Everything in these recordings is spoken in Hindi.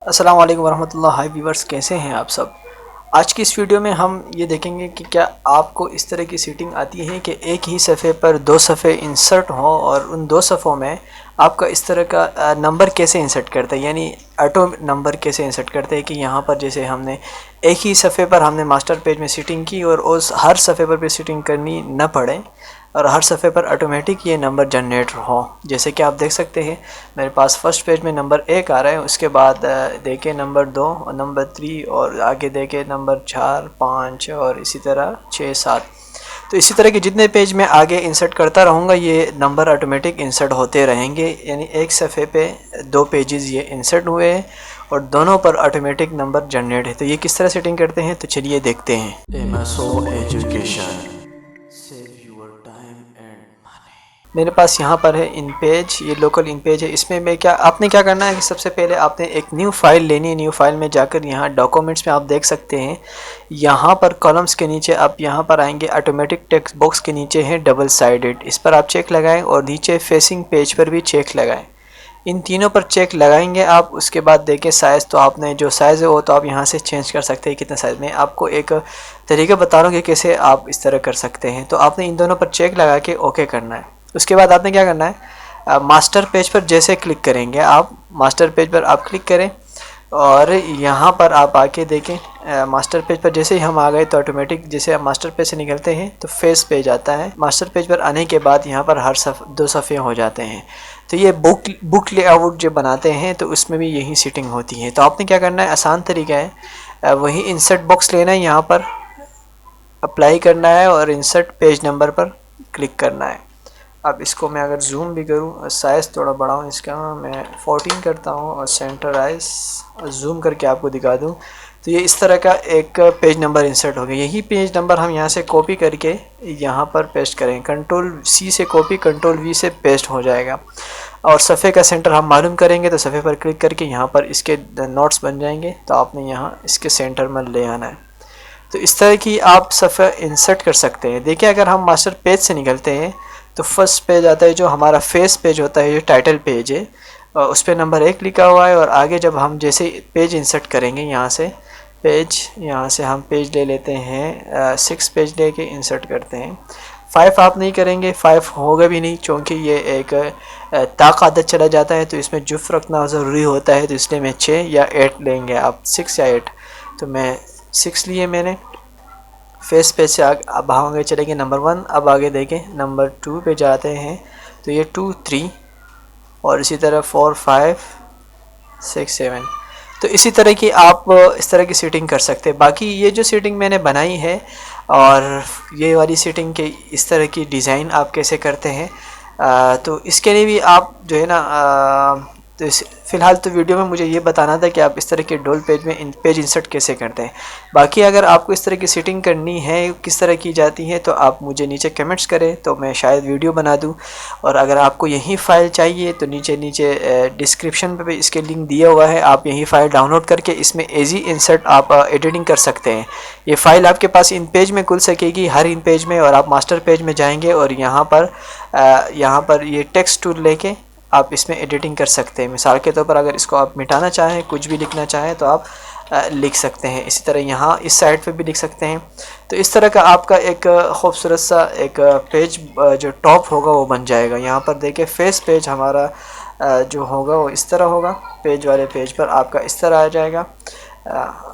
अस्सलाम वालेकुम वरहमतुल्लाह। हाय व्यूवर्स, कैसे हैं आप सब। आज की इस वीडियो में हम ये देखेंगे कि क्या आपको इस तरह की सीटिंग आती है कि एक ही सफ़े पर दो सफ़े इंसर्ट हो और उन दो सफ़ों में आपका इस तरह का नंबर कैसे इंसर्ट करते हैं, यानी ऑटो नंबर कैसे इंसर्ट करते हैं कि यहाँ पर जैसे हमने एक ही सफ़े पर हमने मास्टर पेज में सीटिंग की और उस हर सफ़े पर भी सीटिंग करनी न पड़े और हर सफ़े पर ऑटोमेटिक ये नंबर जनरेट हो। जैसे कि आप देख सकते हैं मेरे पास फर्स्ट पेज में नंबर 1 आ रहा है, उसके बाद देखे नंबर 2 और नंबर 3 और आगे देखे नंबर 4, 5 और इसी तरह 6, 7। तो इसी तरह के जितने पेज में आगे इंसर्ट करता रहूँगा ये नंबर ऑटोमेटिक इंसर्ट होते रहेंगे, यानी एक सफ़े पे दो पेजेस ये इंसर्ट हुए हैं और दोनों पर ऑटोमेटिक नंबर जनरेट है। तो ये किस तरह सेटिंग करते हैं तो चलिए देखते हैं। MSO Education। मेरे पास यहाँ पर है इन पेज, ये लोकल इन पेज है। इसमें मैं आपने क्या करना है कि सबसे पहले आपने एक न्यू फाइल लेनी है। न्यू फाइल में जाकर यहाँ डॉक्यूमेंट्स में आप देख सकते हैं, यहाँ पर कॉलम्स के नीचे आप यहाँ पर आएंगे, ऑटोमेटिक टेक्स्ट बॉक्स के नीचे है डबल साइडेड, इस पर आप चेक लगाएं और नीचे फेसिंग पेज पर भी चेक लगाएं। इन तीनों पर चेक लगाएंगे आप। उसके बाद देखें साइज़, तो आपने जो साइज़ है वो तो आप यहाँ से चेंज कर सकते हैं कितने साइज़ में। आपको एक तरीका बता रहा हूँ कि कैसे आप इस तरह कर सकते हैं। तो आपने इन दोनों पर चेक लगा के ओके करना है। उसके बाद आपने क्या करना है, मास्टर पेज पर जैसे क्लिक करेंगे आप, मास्टर पेज पर आप क्लिक करें और यहाँ पर आप आके देखें मास्टर पेज पर जैसे ही हम आ गए तो ऑटोमेटिक जैसे आप मास्टर पेज से निकलते हैं तो फेस पेज आता है। मास्टर पेज पर आने के बाद यहाँ पर हर दो सफ़े हो जाते हैं। तो ये बुक लेआउट जो बनाते हैं तो उसमें भी यही सेटिंग होती है। तो आपने क्या करना है, आसान तरीका है, वही इंसर्ट बॉक्स लेना है, यहाँ पर अप्लाई करना है और इंसर्ट पेज नंबर पर क्लिक करना है। अब इसको मैं अगर जूम भी करूँ, साइज़ थोड़ा बढ़ाऊँ इसका, मैं 14 करता हूँ और सेंटराइज जूम करके आपको दिखा दूँ तो ये इस तरह का एक पेज नंबर इंसर्ट हो गया। यही पेज नंबर हम यहाँ से कॉपी करके यहाँ पर पेस्ट करें, कंट्रोल C से कॉपी, कंट्रोल V से पेस्ट हो जाएगा। और सफ़े का सेंटर हम मालूम करेंगे तो सफ़े पर क्लिक करके यहाँ पर इसके नोट्स बन जाएंगे, तो आपने यहाँ इसके सेंटर में ले आना है। तो इस तरह की आप सफ़े इंसर्ट कर सकते हैं। देखिए अगर हम मास्टर पेज से निकलते हैं तो फर्स्ट पेज आता है जो हमारा फेस पेज होता है, जो टाइटल पेज है, उस पर नंबर 1 लिखा हुआ है। और आगे जब हम जैसे पेज इंसर्ट करेंगे यहाँ से पेज, यहाँ से हम पेज ले लेते हैं 6 पेज लेके इंसर्ट करते हैं। 5 आप नहीं करेंगे, 5 होगा भी नहीं क्योंकि ये एक ताक आदत चला जाता है तो इसमें जुफ रखना ज़रूरी होता है, तो इसलिए मैं 6 या 8 लेंगे, आप 6 या 8। तो मैं 6 लिए मैंने। फेस पेज से अब आगे चलेंगे नंबर 1। अब आगे देखें नंबर 2 पे जाते हैं तो ये 2, 3 और इसी तरह 4, 5, 6, 7। तो इसी तरह की आप इस तरह की सेटिंग कर सकते हैं। बाकी ये जो सेटिंग मैंने बनाई है और ये वाली सेटिंग के इस तरह की डिज़ाइन आप कैसे करते हैं, तो इसके लिए भी आप जो है ना तो फ़िलहाल तो वीडियो में मुझे ये बताना था कि आप इस तरह के डोल पेज में पेज इंसर्ट कैसे करते हैं। बाकी अगर आपको इस तरह की सेटिंग करनी है, किस तरह की जाती है, तो आप मुझे नीचे कमेंट्स करें तो मैं शायद वीडियो बना दूं। और अगर आपको यही फ़ाइल चाहिए तो नीचे डिस्क्रिप्शन पे भी इसके लिंक दिया हुआ है, आप यही फ़ाइल डाउनलोड करके इसमें ईजी इंसर्ट आप एडिटिंग कर सकते हैं। ये फ़ाइल आपके पास इन पेज में खुल सकेगी, हर इन पेज में, और आप मास्टर पेज में जाएँगे और यहाँ पर ये टेक्स्ट टूल लेके आप इसमें एडिटिंग कर सकते हैं। मिसाल के तौर पर अगर इसको आप मिटाना चाहें, कुछ भी लिखना चाहें तो आप लिख सकते हैं। इसी तरह यहाँ इस साइड पे भी लिख सकते हैं। तो इस तरह का आपका एक खूबसूरत सा एक पेज जो टॉप होगा वो बन जाएगा। यहाँ पर देखिए फेस पेज हमारा जो होगा वो इस तरह होगा। पेज वाले पेज पर आपका इस तरह आ जाएगा।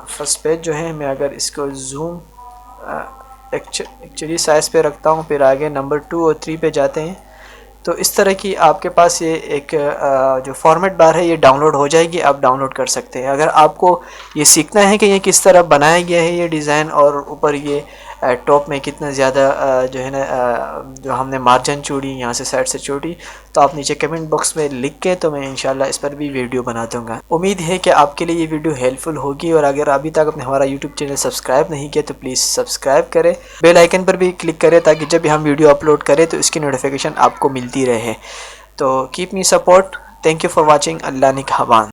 फर्स्ट पेज जो है, मैं अगर इसको जूम एक्चुअली साइज़ पे रखता हूँ, फिर आगे नंबर 2 और 3 पे जाते हैं तो इस तरह की आपके पास ये एक जो फॉर्मेट बार है ये डाउनलोड हो जाएगी, आप डाउनलोड कर सकते हैं। अगर आपको ये सीखना है कि ये किस तरह बनाया गया है ये डिज़ाइन, और ऊपर ये टॉप में कितना ज़्यादा जो है ना जो हमने मार्जिन छोड़ी यहाँ से साइड से छोड़ी, तो आप नीचे कमेंट बॉक्स में लिख के तो मैं इंशाल्लाह इस पर भी वीडियो बना दूँगा। उम्मीद है कि आपके लिए ये वीडियो हेल्पफुल होगी। और अगर अभी तक आपने हमारा यूट्यूब चैनल सब्सक्राइब नहीं किया तो प्लीज़ सब्सक्राइब करें, बेल आइकन पर भी क्लिक करें ताकि जब भी हम वीडियो अपलोड करें तो इसकी नोटिफिकेशन आपको मिलती रहे। तो keep me support. Thank you for watching. अल्लाह निगहबान।